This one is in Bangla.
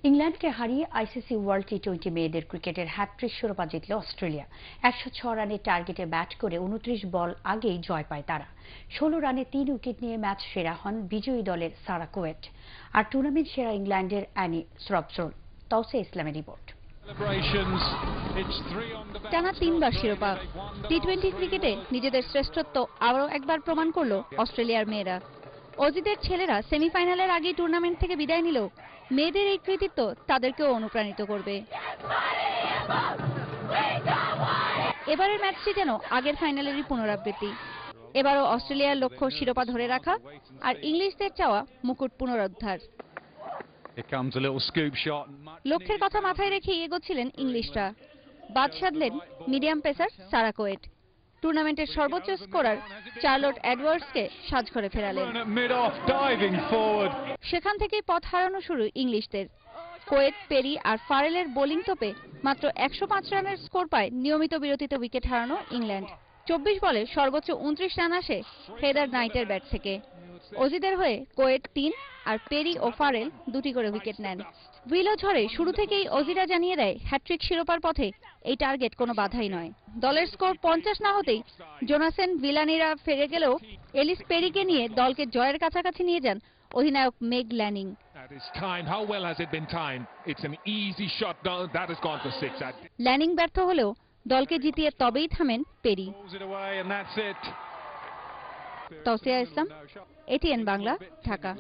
ইংল্যান্ডকে হারিয়ে আইসিসি ওয়ার্ল্ড টি-20 মেয়েদের ক্রিকেটের হ্যাটট্রিক শিরোপা জিতল অস্ট্রেলিয়া। 106 রানের টার্গেটে ব্যাট করে 29 বল আগেই জয় পায় তারা। 16 রানে 3 উইকেট নিয়ে ম্যাচ সেরা হন বিজয়ী দলের সারা কোয়েট। আর টুর্নামেন্ট সেরা ইংল্যান্ডের অ্যানি স্রবসোল। তৌসিয়া ইসলামের রিপোর্ট। টানা 3বার শিরোপা। টি-20 ক্রিকেটে নিজেদের শ্রেষ্ঠত্ব আরও একবার প্রমাণ করল অস্ট্রেলিয়ার মেয়েরা। অজিদের ছেলেরা সেমিফাইনালের আগেই টুর্নামেন্ট থেকে বিদায় নিলেও মেয়েদের এই কৃতিত্ব তাদেরকেও অনুপ্রাণিত করবে। এবারের ম্যাচটি যেন আগের ফাইনালেরই পুনরাবৃত্তি। এবারও অস্ট্রেলিয়ার লক্ষ্য শিরোপা ধরে রাখা, আর ইংলিশদের চাওয়া মুকুট পুনরুদ্ধার। লক্ষ্যের কথা মাথায় রেখেই এগোচ্ছিলেন ইংলিশরা। বাদ সাধলেন মিডিয়াম পেসার সারা কোয়েট। টুর্নামেন্টের সর্বোচ্চ স্কোরার চার্লট এডওয়ার্ডসকে সাজঘরে ফেরালেন। সেখান থেকেই পথ হারানো শুরু ইংলিশদের। কোয়েট, পেরি আর ফারেলের বোলিং তোপে মাত্র 105 রানের স্কোর পায় নিয়মিত বিরতিতে উইকেট হারানো ইংল্যান্ড। 24 বলে সর্বোচ্চ 29 রান আসে হেদার নাইটের ব্যাট থেকে। অজিদের হয়ে কোয়েট 3 আর পেরি ও ফারেল 2টি করে উইকেট নেন। উইলো ঝড়ে শুরু থেকেই অজিরা জানিয়ে দেয় হ্যাট্রিক শিরোপার পথে এই টার্গেট কোনো বাধাই নয়। দলের স্কোর 50 না হতেই জোনাসেন ভিলানিরা ফিরে গেলেও এলিস পেরিকে নিয়ে দলকে জয়ের কাছাকাছি নিয়ে যান অধিনায়ক মেগ ল্যানিং। ল্যানিং ব্যর্থ হলেও দলকে জিতিয়ে তবেই থামেন পেরি। তৌসিয়া ইসলাম, এটিএন বাংলা, ঢাকা।